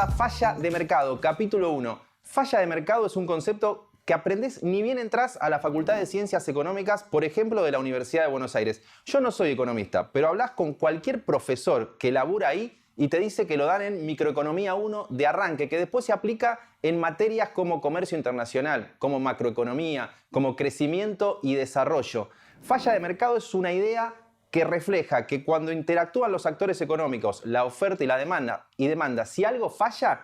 a Falla de Mercado, capítulo 1. Falla de mercado es un concepto que aprendés ni bien entras a la Facultad de Ciencias Económicas, por ejemplo, de la Universidad de Buenos Aires. Yo no soy economista, pero hablas con cualquier profesor que labura ahí y te dice que lo dan en Microeconomía 1 de arranque, que después se aplica en materias como comercio internacional, como macroeconomía, como crecimiento y desarrollo. Falla de mercado es una idea que refleja que cuando interactúan los actores económicos, la oferta y la demanda, si algo falla,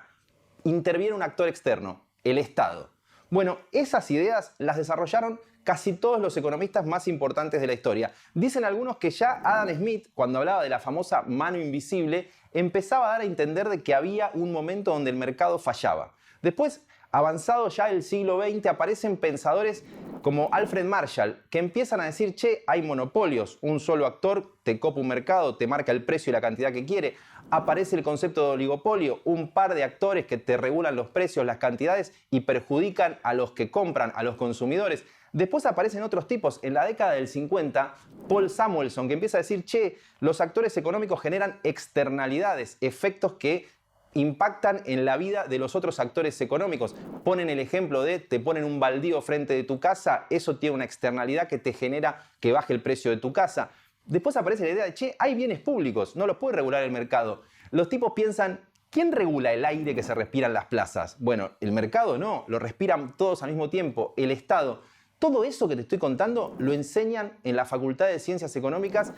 interviene un actor externo, el Estado. Bueno, esas ideas las desarrollaron casi todos los economistas más importantes de la historia. Dicen algunos que ya Adam Smith, cuando hablaba de la famosa mano invisible, empezaba a dar a entender de que había un momento donde el mercado fallaba. Después, avanzado ya el siglo XX, aparecen pensadores como Alfred Marshall, que empiezan a decir, che, hay monopolios, un solo actor te copa un mercado, te marca el precio y la cantidad que quiere. Aparece el concepto de oligopolio, un par de actores que te regulan los precios, las cantidades y perjudican a los que compran, a los consumidores. Después aparecen otros tipos. En la década del 50, Paul Samuelson, que empieza a decir, che, los actores económicos generan externalidades, efectos que impactan en la vida de los otros actores económicos. Ponen el ejemplo de te ponen un baldío frente de tu casa, eso tiene una externalidad que te genera que baje el precio de tu casa. Después aparece la idea de, che, hay bienes públicos, no los puede regular el mercado. Los tipos piensan, ¿quién regula el aire que se respira en las plazas? Bueno, el mercado no, lo respiran todos al mismo tiempo, el Estado. Todo eso que te estoy contando lo enseñan en la Facultad de Ciencias Económicas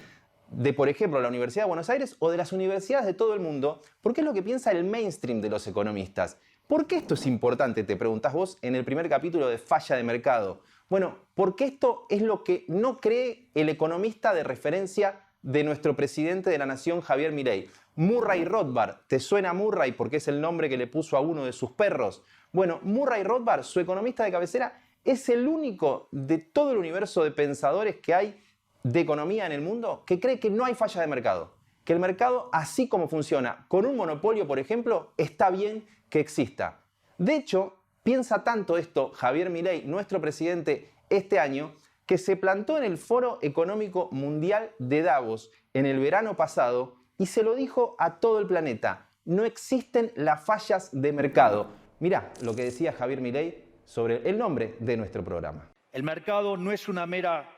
de, por ejemplo, la Universidad de Buenos Aires o de las universidades de todo el mundo, porque es lo que piensa el mainstream de los economistas. ¿Por qué esto es importante? Te preguntás vos en el primer capítulo de Falla de Mercado. Bueno, porque esto es lo que no cree el economista de referencia de nuestro presidente de la Nación, Javier Milei. Murray Rothbard. ¿Te suena Murray porque es el nombre que le puso a uno de sus perros? Bueno, Murray Rothbard, su economista de cabecera, es el único de todo el universo de pensadores que hay de economía en el mundo que cree que no hay falla de mercado. Que el mercado, así como funciona, con un monopolio, por ejemplo, está bien que exista. De hecho, piensa tanto esto Javier Milei, nuestro presidente, este año, que se plantó en el Foro Económico Mundial de Davos en el verano pasado y se lo dijo a todo el planeta. No existen las fallas de mercado. Mirá lo que decía Javier Milei sobre el nombre de nuestro programa. El mercado no es una mera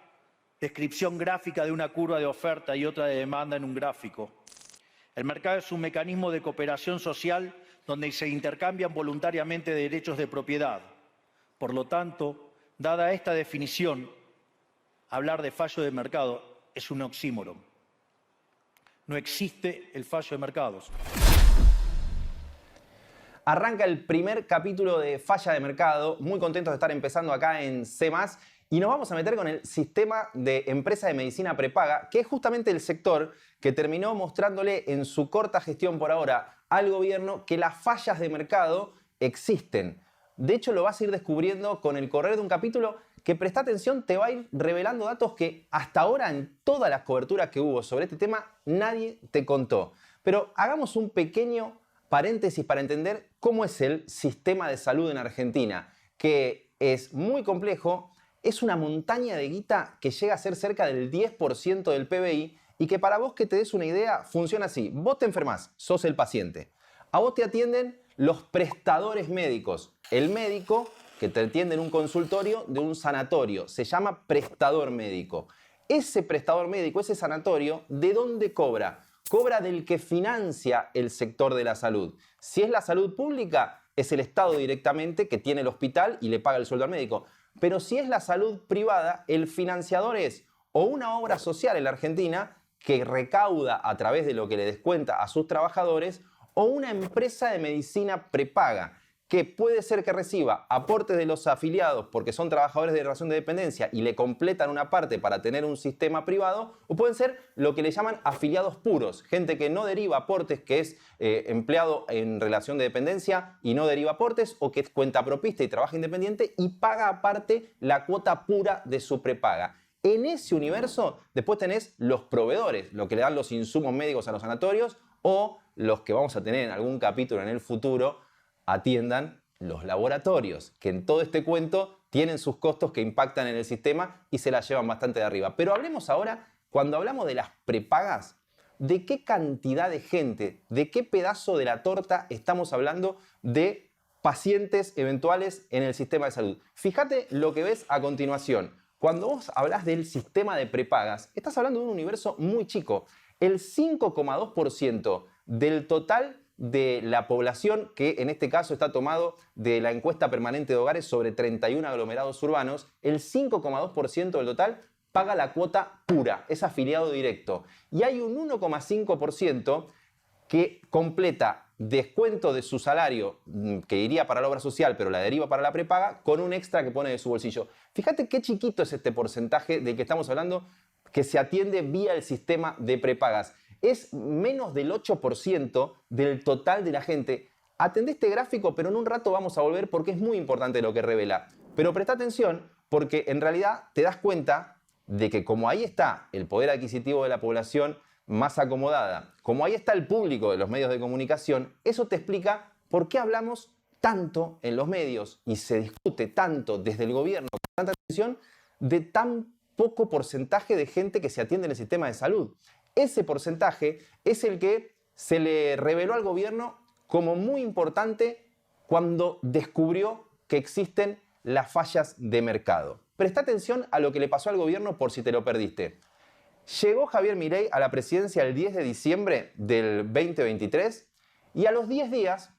descripción gráfica de una curva de oferta y otra de demanda en un gráfico. El mercado es un mecanismo de cooperación social donde se intercambian voluntariamente derechos de propiedad. Por lo tanto, dada esta definición, hablar de fallo de mercado es un oxímoron. No existe el fallo de mercados. Arranca el primer capítulo de Falla de Mercado. Muy contentos de estar empezando acá en C+. Y nos vamos a meter con el sistema de empresa de medicina prepaga, que es justamente el sector que terminó mostrándole en su corta gestión por ahora al gobierno que las fallas de mercado existen. De hecho, lo vas a ir descubriendo con el correr de un capítulo que, presta atención, te va a ir revelando datos que hasta ahora en todas las coberturas que hubo sobre este tema nadie te contó. Pero hagamos un pequeño paréntesis para entender cómo es el sistema de salud en Argentina, que es muy complejo. Es una montaña de guita que llega a ser cerca del 10% del PBI y que, para vos que te des una idea, funciona así. Vos te enfermás, sos el paciente. A vos te atienden los prestadores médicos. El médico que te atiende en un consultorio de un sanatorio se llama prestador médico. Ese prestador médico, ese sanatorio, ¿de dónde cobra? Cobra del que financia el sector de la salud. Si es la salud pública, es el Estado directamente que tiene el hospital y le paga el sueldo al médico. Pero si es la salud privada, el financiador es o una obra social en la Argentina que recauda a través de lo que le descuenta a sus trabajadores, o una empresa de medicina prepaga que puede ser que reciba aportes de los afiliados porque son trabajadores de relación de dependencia y le completan una parte para tener un sistema privado, o pueden ser lo que le llaman afiliados puros, gente que no deriva aportes, que es empleado en relación de dependencia y no deriva aportes, o que es cuentapropista y trabaja independiente y paga aparte la cuota pura de su prepaga. En ese universo después tenés los proveedores, lo que le dan los insumos médicos a los sanatorios, o los que vamos a tener en algún capítulo en el futuro, atiendan los laboratorios, que en todo este cuento tienen sus costos que impactan en el sistema y se la llevan bastante de arriba. Pero hablemos ahora, cuando hablamos de las prepagas, de qué cantidad de gente, de qué pedazo de la torta estamos hablando de pacientes eventuales en el sistema de salud. Fíjate lo que ves a continuación. Cuando vos hablas del sistema de prepagas, estás hablando de un universo muy chico. El 5,2% del total de la población, que en este caso está tomado de la encuesta permanente de hogares sobre 31 aglomerados urbanos, el 5,2% del total paga la cuota pura, es afiliado directo. Y hay un 1,5% que completa descuento de su salario, que iría para la obra social, pero la deriva para la prepaga, con un extra que pone de su bolsillo. Fíjate qué chiquito es este porcentaje del que estamos hablando, que se atiende vía el sistema de prepagas. Es menos del 8% del total de la gente. Atendé este gráfico, pero en un rato vamos a volver porque es muy importante lo que revela. Pero presta atención porque en realidad te das cuenta de que como ahí está el poder adquisitivo de la población más acomodada, como ahí está el público de los medios de comunicación, eso te explica por qué hablamos tanto en los medios y se discute tanto desde el gobierno con tanta atención de tan poco porcentaje de gente que se atiende en el sistema de salud. Ese porcentaje es el que se le reveló al gobierno como muy importante cuando descubrió que existen las fallas de mercado. Presta atención a lo que le pasó al gobierno por si te lo perdiste. Llegó Javier Milei a la presidencia el 10 de diciembre del 2023 y a los 10 días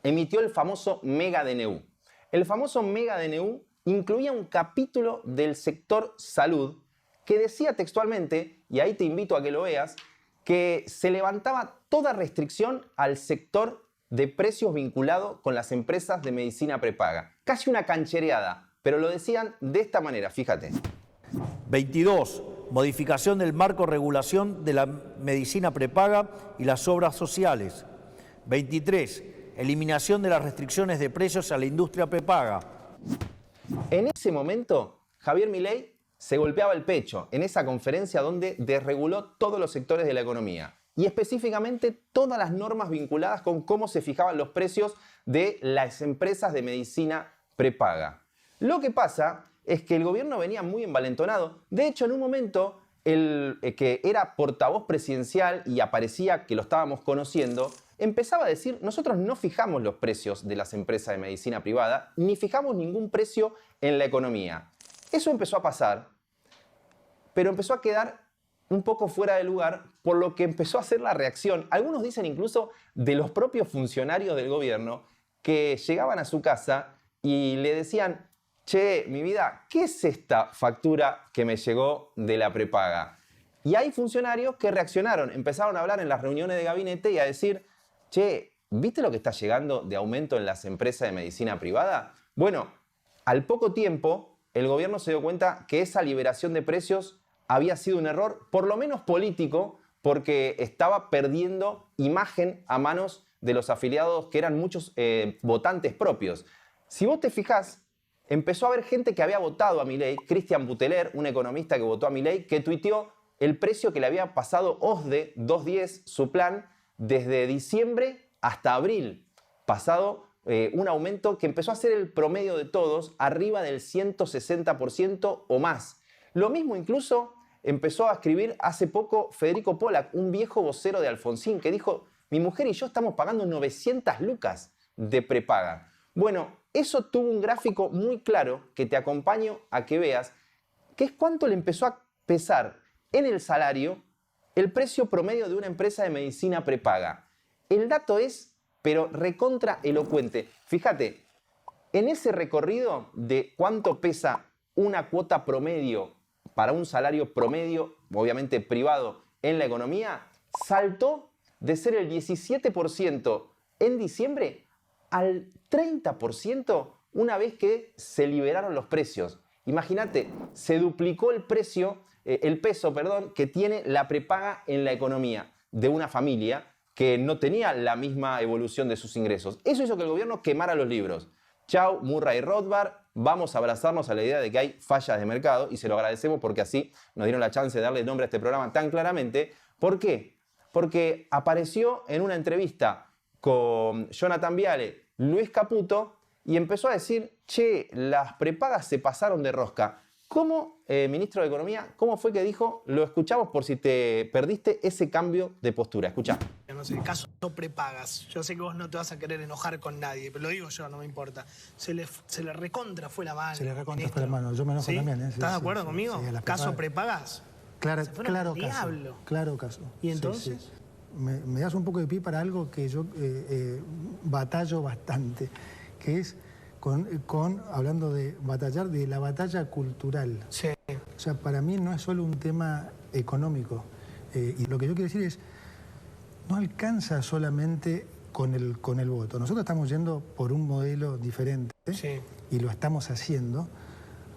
emitió el famoso Mega DNU. El famoso Mega DNU incluía un capítulo del sector salud que decía textualmente, y ahí te invito a que lo veas, que se levantaba toda restricción al sector de precios vinculado con las empresas de medicina prepaga. Casi una canchereada, pero lo decían de esta manera, fíjate. 22. Modificación del marco regulación de la medicina prepaga y las obras sociales. 23. Eliminación de las restricciones de precios a la industria prepaga. En ese momento, Javier Milei se golpeaba el pecho en esa conferencia donde desreguló todos los sectores de la economía y específicamente todas las normas vinculadas con cómo se fijaban los precios de las empresas de medicina prepaga. Lo que pasa es que el gobierno venía muy envalentonado. De hecho, en un momento, el que era portavoz presidencial y aparecía que lo estábamos conociendo, empezaba a decir, nosotros no fijamos los precios de las empresas de medicina privada, ni fijamos ningún precio en la economía. Eso empezó a pasar, pero empezó a quedar un poco fuera de lugar, por lo que empezó a ser la reacción. Algunos dicen incluso de los propios funcionarios del gobierno que llegaban a su casa y le decían, che, mi vida, ¿qué es esta factura que me llegó de la prepaga? Y hay funcionarios que reaccionaron, empezaron a hablar en las reuniones de gabinete y a decir, che, ¿viste lo que está llegando de aumento en las empresas de medicina privada? Bueno, al poco tiempo, el gobierno se dio cuenta que esa liberación de precios había sido un error, por lo menos político, porque estaba perdiendo imagen a manos de los afiliados que eran muchos votantes propios. Si vos te fijás, empezó a haber gente que había votado a Milei, Cristian Buteler, un economista que votó a Milei, que tuiteó el precio que le había pasado OSDE 210, su plan, desde diciembre hasta abril, pasado un aumento que empezó a ser el promedio de todos, arriba del 160% o más. Lo mismo incluso empezó a escribir hace poco Federico Pollack, un viejo vocero de Alfonsín, que dijo, mi mujer y yo estamos pagando 900 lucas de prepaga. Bueno, eso tuvo un gráfico muy claro que te acompaño a que veas, que es cuánto le empezó a pesar en el salario el precio promedio de una empresa de medicina prepaga. El dato es, pero recontra elocuente. Fíjate, en ese recorrido de cuánto pesa una cuota promedio para un salario promedio, obviamente privado, en la economía, saltó de ser el 17% en diciembre al 30% una vez que se liberaron los precios. Imagínate, se duplicó el peso, que tiene la prepaga en la economía de una familia que no tenía la misma evolución de sus ingresos. Eso hizo que el gobierno quemara los libros. Chau, Murray Rothbard, vamos a abrazarnos a la idea de que hay fallas de mercado y se lo agradecemos porque así nos dieron la chance de darle nombre a este programa tan claramente. ¿Por qué? Porque apareció en una entrevista con Jonathan Viale, Luis Caputo, y empezó a decir, che, las prepagas se pasaron de rosca. ¿Cómo, ministro de Economía, cómo fue que dijo, lo escuchamos por si te perdiste ese cambio de postura? Escuchá. No sé, caso prepagas. Yo sé que vos no te vas a querer enojar con nadie, pero lo digo yo, no me importa. Se le recontra fue la mano. Se le recontra ministro. fue la mano. Yo me enojo ¿Sí? también. ¿Estás de acuerdo conmigo? Sí, caso prepagas. Claro, Se fueron claro al caso. diablo. Claro caso. ¿Y entonces? Sí. Me das un poco de pie para algo que yo batallo bastante, que es hablando de batallar, de la batalla cultural. Sí. O sea, para mí no es solo un tema económico. Y lo que yo quiero decir es, no alcanza solamente con el voto. Nosotros estamos yendo por un modelo diferente y lo estamos haciendo.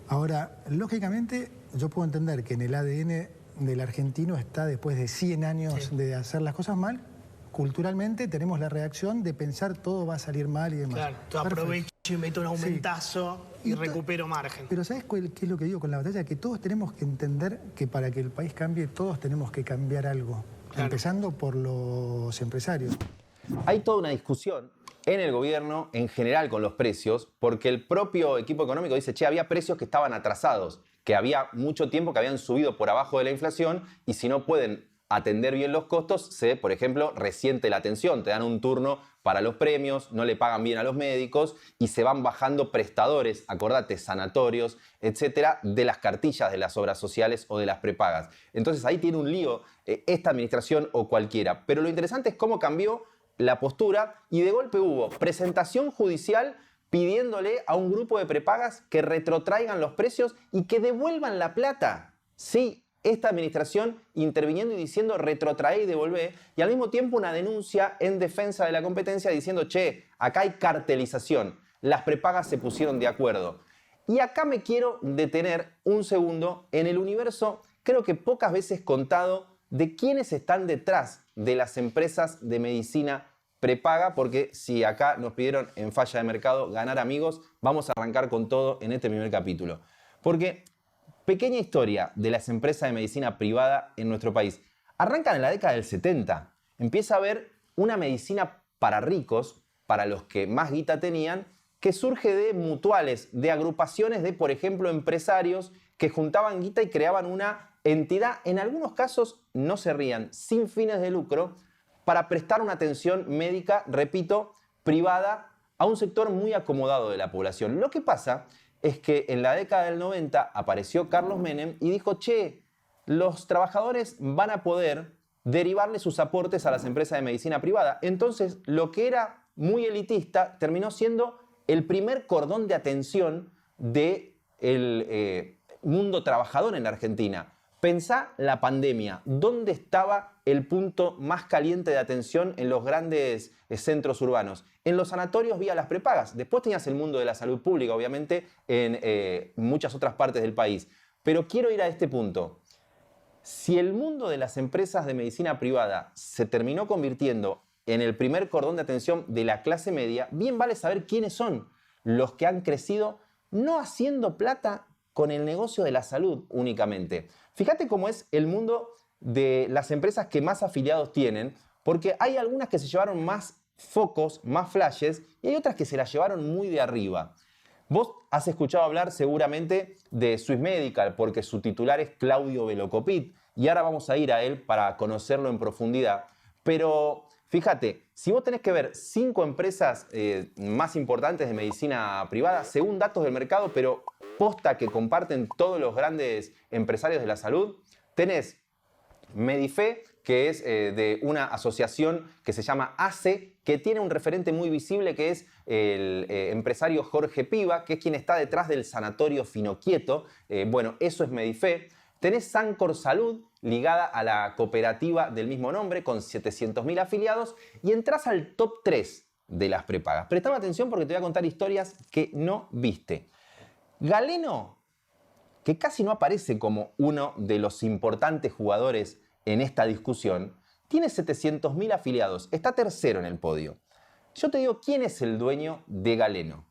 Ahora, lógicamente, yo puedo entender que en el ADN del argentino está, después de 100 años de hacer las cosas mal, culturalmente tenemos la reacción de pensar todo va a salir mal y demás. Claro, tú aprovecho y meto un aumentazo y recupero margen. Pero ¿sabes qué es lo que digo con la batalla? Que todos tenemos que entender que para que el país cambie, todos tenemos que cambiar algo. Claro. Empezando por los empresarios. Hay toda una discusión en el gobierno, en general, con los precios, porque el propio equipo económico dice, che, había precios que estaban atrasados, que había mucho tiempo que habían subido por abajo de la inflación y si no pueden atender bien los costos, se, por ejemplo, resiente la atención, te dan un turno para los premios, no le pagan bien a los médicos y se van bajando prestadores, acordate, sanatorios, etcétera, de las cartillas de las obras sociales o de las prepagas. Entonces ahí tiene un lío esta administración o cualquiera. Pero lo interesante es cómo cambió la postura y de golpe hubo presentación judicial pidiéndole a un grupo de prepagas que retrotraigan los precios y que devuelvan la plata. Sí, esta administración interviniendo y diciendo retrotrae y devolvé, y al mismo tiempo una denuncia en defensa de la competencia diciendo, che, acá hay cartelización, las prepagas se pusieron de acuerdo. Y acá me quiero detener un segundo en el universo, creo que pocas veces contado, de quiénes están detrás de las empresas de medicina prepaga, porque si acá nos pidieron en Falla de Mercado ganar amigos, vamos a arrancar con todo en este primer capítulo. Porque pequeña historia de las empresas de medicina privada en nuestro país. Arrancan en la década del 70. Empieza a haber una medicina para ricos, para los que más guita tenían, que surge de mutuales, de agrupaciones de, por ejemplo, empresarios que juntaban guita y creaban una entidad, en algunos casos, no se rían, sin fines de lucro, para prestar una atención médica, repito, privada a un sector muy acomodado de la población. Lo que pasa es que en la década del 90 apareció Carlos Menem y dijo, che, los trabajadores van a poder derivarle sus aportes a las empresas de medicina privada. Entonces, lo que era muy elitista terminó siendo el primer cordón de atención del mundo trabajador en la Argentina. Pensá la pandemia, ¿dónde estaba el punto más caliente de atención en los grandes centros urbanos? En los sanatorios vía las prepagas. Después tenías el mundo de la salud pública, obviamente, en muchas otras partes del país. Pero quiero ir a este punto. Si el mundo de las empresas de medicina privada se terminó convirtiendo en el primer cordón de atención de la clase media, bien vale saber quiénes son los que han crecido no haciendo plata con el negocio de la salud únicamente. Fíjate cómo es el mundo de las empresas que más afiliados tienen, porque hay algunas que se llevaron más focos, más flashes, y hay otras que se las llevaron muy de arriba. Vos has escuchado hablar seguramente de Swiss Medical, porque su titular es Claudio Velocopit, y ahora vamos a ir a él para conocerlo en profundidad. Pero fíjate, si vos tenés que ver 5 empresas más importantes de medicina privada, según datos del mercado, pero posta que comparten todos los grandes empresarios de la salud, tenés Medife, que es de una asociación que se llama ACE, que tiene un referente muy visible que es el empresario Jorge Piva, que es quien está detrás del sanatorio Finoquieto. Bueno, eso es Medife. Tenés Sancor Salud, ligada a la cooperativa del mismo nombre, con 700.000 afiliados, y entras al top 3 de las prepagas. Prestame atención porque te voy a contar historias que no viste. Galeno, que casi no aparece como uno de los importantes jugadores en esta discusión, tiene 700.000 afiliados, está tercero en el podio. Yo te digo, ¿quién es el dueño de Galeno?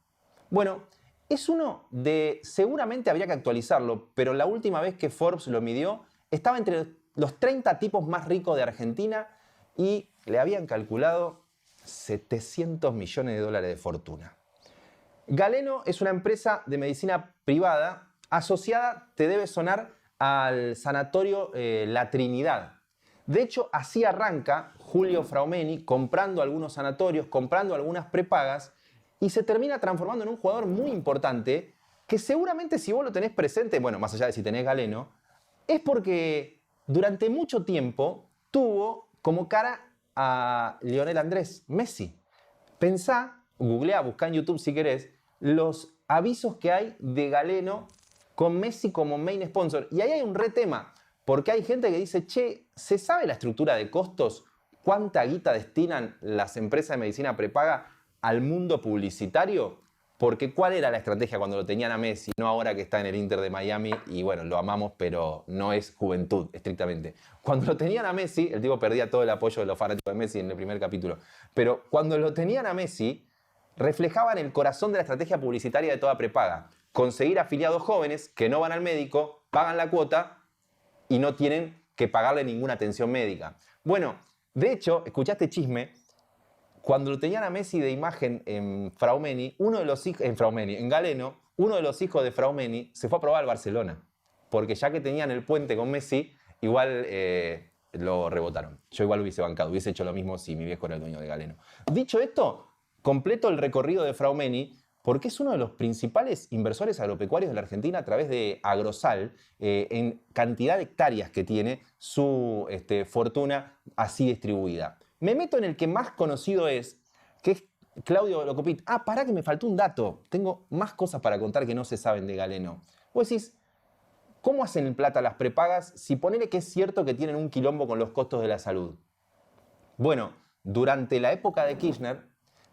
Bueno, es uno de, seguramente habría que actualizarlo, pero la última vez que Forbes lo midió, estaba entre los 30 tipos más ricos de Argentina y le habían calculado 700 millones de dólares de fortuna. Galeno es una empresa de medicina privada asociada te debe sonar al sanatorio La Trinidad. De hecho, así arranca Julio Fraumeni comprando algunos sanatorios, comprando algunas prepagas y se termina transformando en un jugador muy importante que seguramente si vos lo tenés presente, bueno, más allá de si tenés Galeno, es porque durante mucho tiempo tuvo como cara a Lionel Andrés Messi. Pensá, googleá, buscá en YouTube si querés, los avisos que hay de Galeno con Messi como main sponsor. Y ahí hay un re tema, porque hay gente que dice, che, ¿se sabe la estructura de costos? ¿Cuánta guita destinan las empresas de medicina prepaga al mundo publicitario? Porque ¿cuál era la estrategia cuando lo tenían a Messi? No ahora que está en el Inter de Miami y bueno, lo amamos, pero no es juventud, estrictamente. Cuando lo tenían a Messi, el tipo perdía todo el apoyo de los fanáticos de Messi en el primer capítulo, pero cuando lo tenían a Messi, reflejaban el corazón de la estrategia publicitaria de toda prepaga. Conseguir afiliados jóvenes que no van al médico, pagan la cuota y no tienen que pagarle ninguna atención médica. Bueno, de hecho, escuchaste chisme. Cuando lo tenían a Messi de imagen en Fraumeni, en Galeno, uno de los hijos de Fraumeni se fue a probar al Barcelona. Porque ya que tenían el puente con Messi, igual lo rebotaron. Yo igual hubiese bancado, hubiese hecho lo mismo si mi viejo era el dueño de Galeno. Dicho esto, completo el recorrido de Fraumeni porque es uno de los principales inversores agropecuarios de la Argentina a través de Agrosal, en cantidad de hectáreas que tiene su fortuna así distribuida. Me meto en el que más conocido es, que es Claudio Velocopit. Ah, pará que me faltó un dato. Tengo más cosas para contar que no se saben de Galeno. Vos decís, ¿cómo hacen en plata las prepagas si ponele que es cierto que tienen un quilombo con los costos de la salud? Bueno, durante la época de Kirchner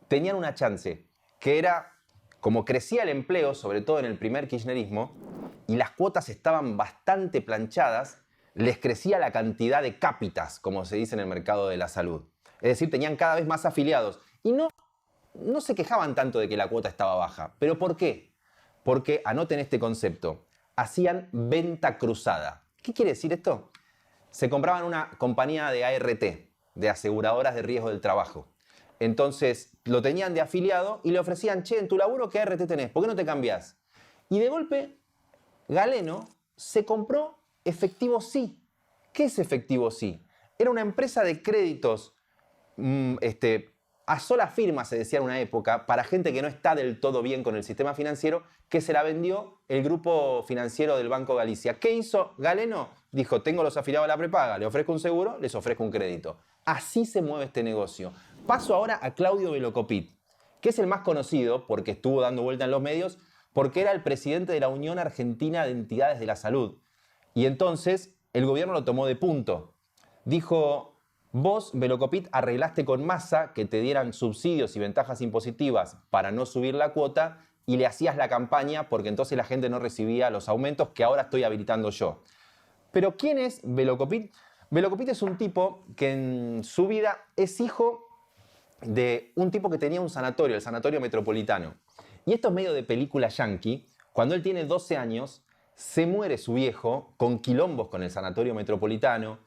tenían una chance, que era, como crecía el empleo, sobre todo en el primer kirchnerismo, y las cuotas estaban bastante planchadas, les crecía la cantidad de cápitas, como se dice en el mercado de la salud. Es decir, tenían cada vez más afiliados. Y no se quejaban tanto de que la cuota estaba baja. ¿Pero por qué? Porque, anoten este concepto, hacían venta cruzada. ¿Qué quiere decir esto? Se compraban una compañía de ART, de aseguradoras de riesgo del trabajo. Entonces, lo tenían de afiliado y le ofrecían, che, en tu laburo, ¿qué ART tenés? ¿Por qué no te cambiás? Y de golpe, Galeno se compró Efectivo Sí. ¿Qué es Efectivo Sí? Era una empresa de créditos a sola firma, se decía en una época, para gente que no está del todo bien con el sistema financiero, que se la vendió el grupo financiero del Banco Galicia. ¿Qué hizo Galeno? Dijo, tengo los afiliados de la prepaga, le ofrezco un seguro, les ofrezco un crédito. Así se mueve este negocio. Paso ahora a Claudio Velocopit, que es el más conocido porque estuvo dando vuelta en los medios, porque era el presidente de la Unión Argentina de Entidades de la Salud. Y entonces el gobierno lo tomó de punto. Dijo, vos, Velocopit, arreglaste con Massa que te dieran subsidios y ventajas impositivas para no subir la cuota y le hacías la campaña porque entonces la gente no recibía los aumentos que ahora estoy habilitando yo. Pero ¿quién es Velocopit? Velocopit es un tipo que en su vida es hijo de un tipo que tenía un sanatorio, el Sanatorio Metropolitano. Y esto es medio de película yankee. Cuando él tiene 12 años, se muere su viejo con quilombos con el Sanatorio Metropolitano.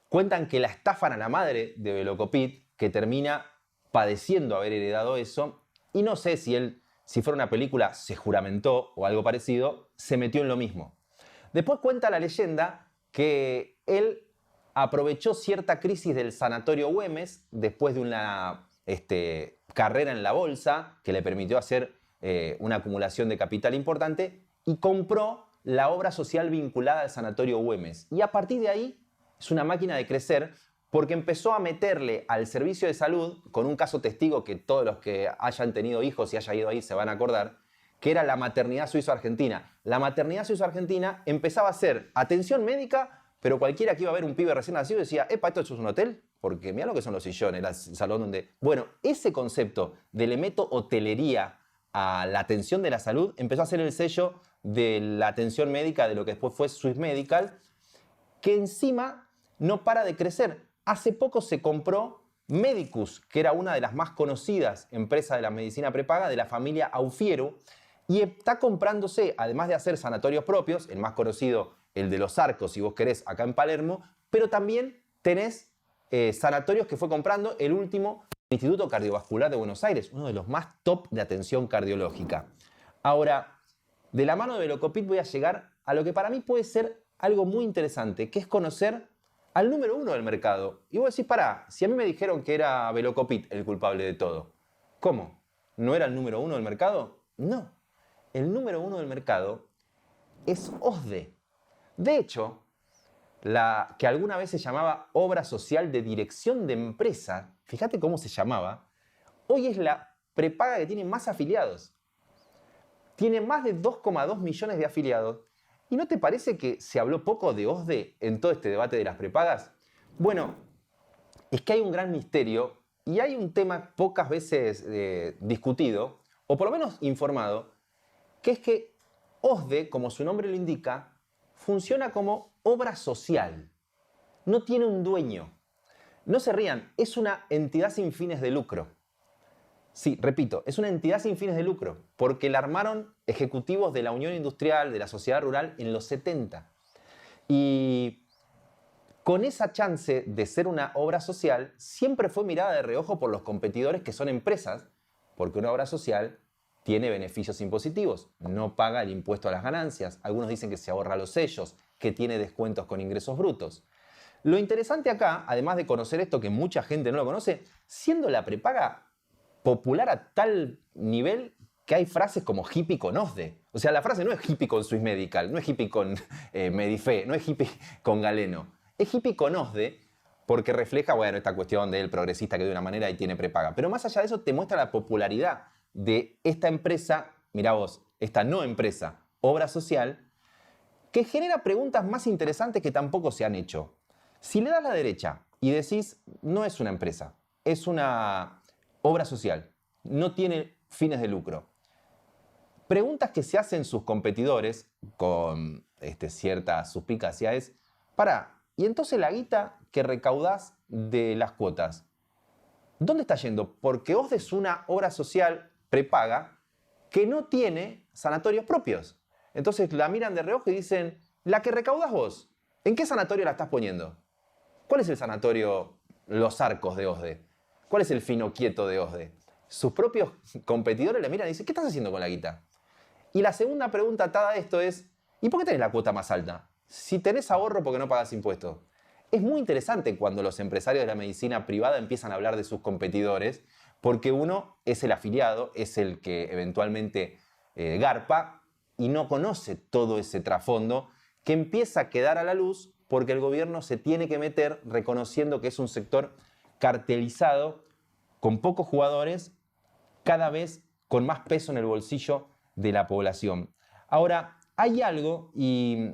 Cuentan que la estafan a la madre de Velocopit, que termina padeciendo haber heredado eso. Y no sé si él, si fuera una película, se juramentó o algo parecido, se metió en lo mismo. Después cuenta la leyenda que él aprovechó cierta crisis del Sanatorio Güemes después de una carrera en la bolsa que le permitió hacer una acumulación de capital importante y compró la obra social vinculada al Sanatorio Güemes. Y a partir de ahí es una máquina de crecer porque empezó a meterle al servicio de salud, con un caso testigo que todos los que hayan tenido hijos y hayan ido ahí se van a acordar, que era la maternidad suizo-argentina. La maternidad suizo-argentina empezaba a ser atención médica, pero cualquiera que iba a ver un pibe recién nacido decía, epa, ¿esto es un hotel? Porque mira lo que son los sillones, el salón donde... Bueno, ese concepto de le meto hotelería a la atención de la salud empezó a ser el sello de la atención médica de lo que después fue Swiss Medical, que encima no para de crecer. Hace poco se compró Medicus, que era una de las más conocidas empresas de la medicina prepaga de la familia Aufiero, y está comprándose, además de hacer sanatorios propios, el más conocido, el de Los Arcos, si vos querés, acá en Palermo, pero también tenés sanatorios que fue comprando, el último, el Instituto Cardiovascular de Buenos Aires, uno de los más top de atención cardiológica. Ahora, de la mano de Velocopit voy a llegar a lo que para mí puede ser algo muy interesante, que es conocer al número 1 del mercado. Y vos decís, pará, si a mí me dijeron que era Velocopit el culpable de todo, ¿cómo? ¿No era el número 1 del mercado? No, el número 1 del mercado es OSDE. De hecho, la que alguna vez se llamaba Obra Social de Dirección de Empresa, fíjate cómo se llamaba, hoy es la prepaga que tiene más afiliados. Tiene más de 2,2 millones de afiliados. ¿Y no te parece que se habló poco de OSDE en todo este debate de las prepagas? Bueno, es que hay un gran misterio y hay un tema pocas veces discutido, o por lo menos informado, que es que OSDE, como su nombre lo indica, funciona como obra social. No tiene un dueño. No se rían, es una entidad sin fines de lucro. Sí, repito, es una entidad sin fines de lucro, porque la armaron ejecutivos de la Unión Industrial, de la Sociedad Rural, en los 70. Y con esa chance de ser una obra social, siempre fue mirada de reojo por los competidores que son empresas, porque una obra social tiene beneficios impositivos, no paga el impuesto a las ganancias, algunos dicen que se ahorra los sellos, que tiene descuentos con ingresos brutos. Lo interesante acá, además de conocer esto que mucha gente no lo conoce, siendo la prepaga popular a tal nivel que hay frases como hippie con OSDE. O sea, la frase no es hippie con Swiss Medical, no es hippie con Medife, no es hippie con Galeno. Es hippie con OSDE porque refleja, bueno, esta cuestión del progresista que de una manera y tiene prepaga. Pero más allá de eso te muestra la popularidad de esta empresa, mirá vos, esta no empresa, obra social, que genera preguntas más interesantes que tampoco se han hecho. Si le das la derecha y decís, no es una empresa, es una obra social, no tiene fines de lucro. Preguntas que se hacen sus competidores con cierta suspicacia es, pará, y entonces la guita que recaudás de las cuotas, ¿dónde está yendo? Porque OSDE es una obra social prepaga que no tiene sanatorios propios. Entonces la miran de reojo y dicen, la que recaudas vos, ¿en qué sanatorio la estás poniendo? ¿Cuál es el sanatorio Los Arcos de OSDE? ¿Cuál es el Fino Quieto de OSDE? Sus propios competidores le miran y dicen, ¿qué estás haciendo con la guita? Y la segunda pregunta atada a esto es, ¿y por qué tenés la cuota más alta? Si tenés ahorro, ¿por qué no pagas impuestos? Es muy interesante cuando los empresarios de la medicina privada empiezan a hablar de sus competidores, porque uno es el afiliado, es el que eventualmente garpa y no conoce todo ese trasfondo que empieza a quedar a la luz porque el gobierno se tiene que meter reconociendo que es un sector cartelizado, con pocos jugadores, cada vez con más peso en el bolsillo de la población. Ahora, hay algo, y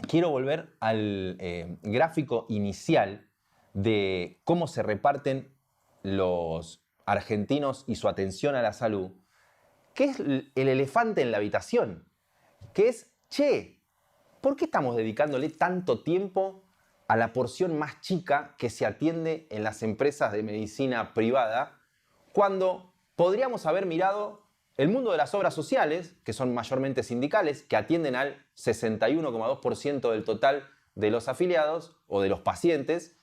quiero volver al gráfico inicial de cómo se reparten los argentinos y su atención a la salud, que es el elefante en la habitación, que es, che, ¿por qué estamos dedicándole tanto tiempo a la porción más chica que se atiende en las empresas de medicina privada, cuando podríamos haber mirado el mundo de las obras sociales, que son mayormente sindicales, que atienden al 61,2% del total de los afiliados o de los pacientes,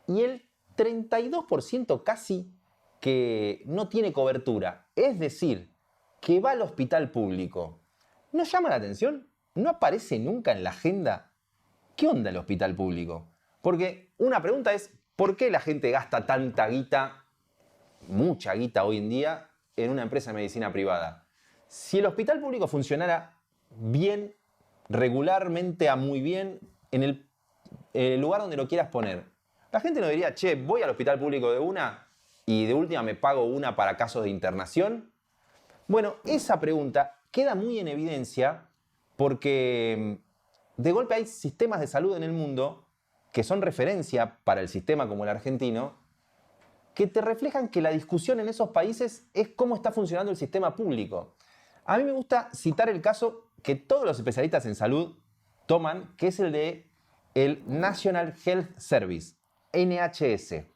y el 32% casi que no tiene cobertura, es decir, que va al hospital público? ¿No llama la atención? ¿No aparece nunca en la agenda? ¿Qué onda el hospital público? Porque una pregunta es, ¿por qué la gente gasta tanta guita, mucha guita hoy en día, en una empresa de medicina privada? Si el hospital público funcionara bien, regularmente a muy bien, en el lugar donde lo quieras poner, la gente no diría, che, voy al hospital público de una y de última me pago una para casos de internación. Bueno, esa pregunta queda muy en evidencia porque de golpe hay sistemas de salud en el mundo que son referencia para el sistema como el argentino, que te reflejan que la discusión en esos países es cómo está funcionando el sistema público. A mí me gusta citar el caso que todos los especialistas en salud toman, que es el de el National Health Service, NHS.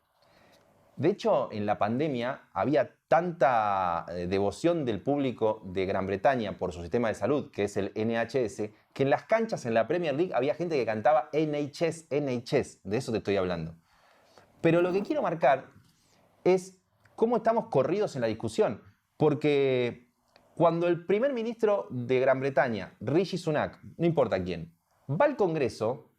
De hecho, en la pandemia había tanta devoción del público de Gran Bretaña por su sistema de salud, que es el NHS, que en las canchas en la Premier League había gente que cantaba NHS, NHS. De eso te estoy hablando. Pero lo que quiero marcar es cómo estamos corridos en la discusión. Porque Cuando el primer ministro de Gran Bretaña, Rishi Sunak, no importa quién, va al Congreso,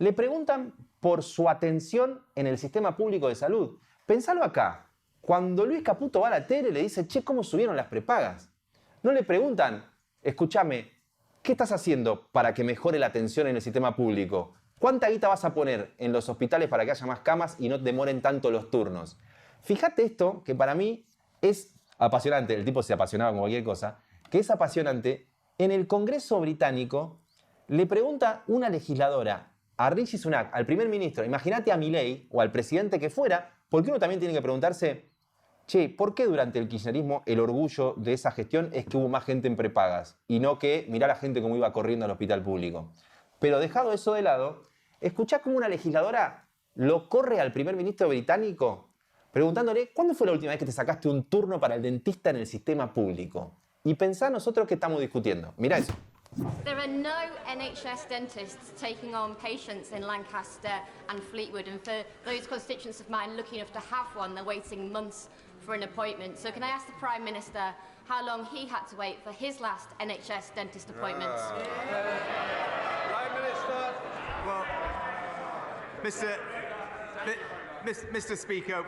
le preguntan por su atención en el sistema público de salud. Pensalo acá, cuando Luis Caputo va a la tele le dice, che, ¿cómo subieron las prepagas? No le preguntan, escúchame, ¿qué estás haciendo para que mejore la atención en el sistema público? ¿Cuánta guita vas a poner en los hospitales para que haya más camas y no demoren tanto los turnos? Fíjate esto, que para mí es apasionante, el tipo se apasionaba con cualquier cosa, que es apasionante. En el Congreso británico le pregunta una legisladora a Rishi Sunak, al primer ministro, imagínate a Milei o al presidente que fuera, porque uno también tiene que preguntarse, che, ¿por qué durante el kirchnerismo el orgullo de esa gestión es que hubo más gente en prepagas y no que mirá a la gente cómo iba corriendo al hospital público? Pero dejado eso de lado, escuchá cómo una legisladora lo corre al primer ministro británico preguntándole, ¿cuándo fue la última vez que te sacaste un turno para el dentista en el sistema público? Y pensá nosotros que estamos discutiendo. Mirá eso. There are no NHS dentists taking on patients in Lancaster and Fleetwood, and for those constituents of mine lucky enough to have one, they're waiting months for an appointment. So can I ask the Prime Minister how long he had to wait for his last NHS dentist appointment? Prime Minister. Well, Mr. Speaker,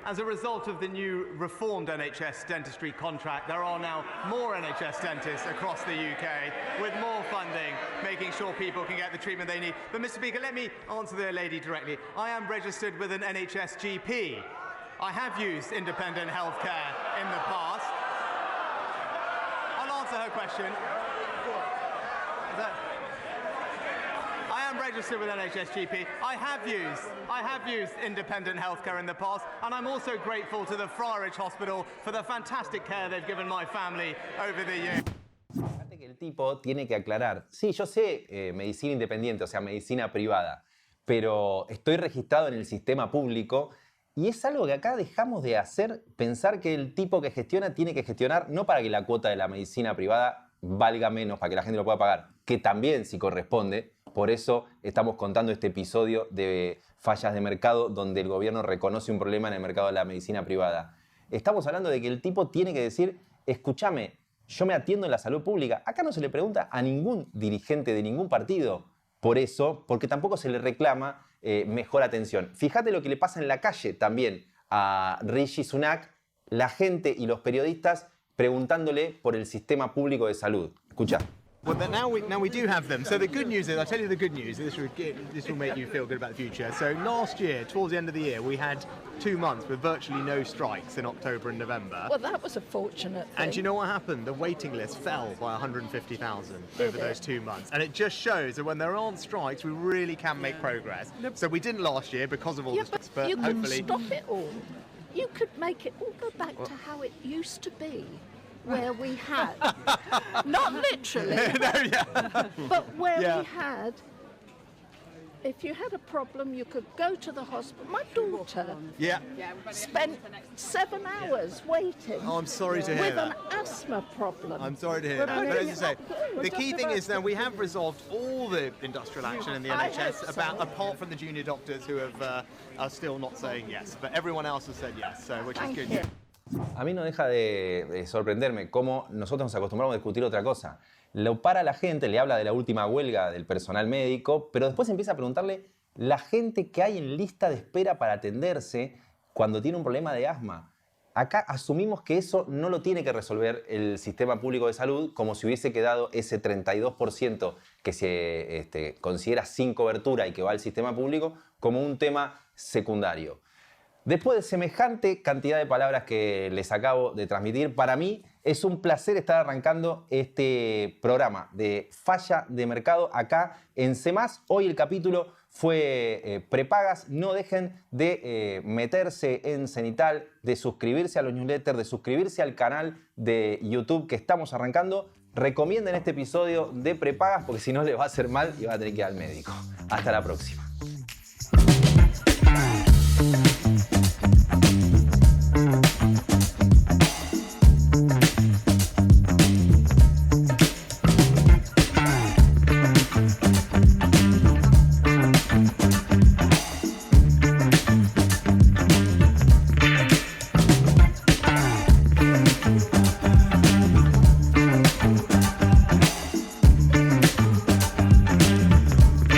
as a result of the new reformed NHS dentistry contract, there are now more NHS dentists across the UK with more funding, making sure people can get the treatment they need. But Mr. Speaker, let me answer the lady directly. I am registered with an NHS GP. I have used independent healthcare in the past. I'll answer her question. I am registered with NHS GP. I have used independent healthcare in the past, and I'm also grateful to the Friarage Hospital for the fantastic care they've given my family over the years. Fíjate que el tipo tiene que aclarar, sí, yo sé medicina independiente, o sea, medicina privada, pero estoy registrado en el sistema público y es algo que acá dejamos de hacer, pensar que el tipo que gestiona tiene que gestionar no para que la cuota de la medicina privada valga menos, para que la gente lo pueda pagar, que también si corresponde. Por eso estamos contando este episodio de fallas de mercado donde el gobierno reconoce un problema en el mercado de la medicina privada. Estamos hablando de que el tipo tiene que decir, escúchame, yo me atiendo en la salud pública. Acá no se le pregunta a ningún dirigente de ningún partido por eso, porque tampoco se le reclama mejor atención. Fíjate lo que le pasa en la calle también a Rishi Sunak, la gente y los periodistas preguntándole por el sistema público de salud. Escuchá. Well, then now we do have them. So the good news is, I'll tell you the good news. This will make you feel good about the future. So last year, towards the end of the year, we had 2 months with virtually no strikes in October and November. Well, that was a fortunate thing. And do you know what happened? The waiting list fell by 150,000 over those 2 months. And it just shows that when there aren't strikes, we really can make progress. So we didn't last year because of all the strikes, but you hopefully... could stop it all. You could make it all go back to how it used to be. Where we had, not literally, but where we had, if you had a problem, you could go to the hospital. My daughter spent 7 hours waiting. Oh, I'm sorry to hear with that. an asthma problem. I'm sorry to hear that. But as I say, the key thing is now we have resolved all the industrial action in the NHS, apart from the junior doctors who are still not saying yes. But everyone else has said yes, so which is good. A mí no deja de sorprenderme cómo nosotros nos acostumbramos a discutir otra cosa. Lo para la gente, le habla de la última huelga del personal médico, pero después empieza a preguntarle la gente que hay en lista de espera para atenderse cuando tiene un problema de asma. Acá asumimos que eso no lo tiene que resolver el sistema público de salud, como si hubiese quedado ese 32% que se considera sin cobertura y que va al sistema público como un tema secundario. Después de semejante cantidad de palabras que les acabo de transmitir, para mí es un placer estar arrancando este programa de Falla de Mercado acá en C+. Hoy el capítulo fue prepagas. No dejen de meterse en Cenital, de suscribirse a los newsletters, de suscribirse al canal de YouTube que estamos arrancando. Recomienden este episodio de prepagas porque si no les va a hacer mal y va a tener que ir al médico. Hasta la próxima.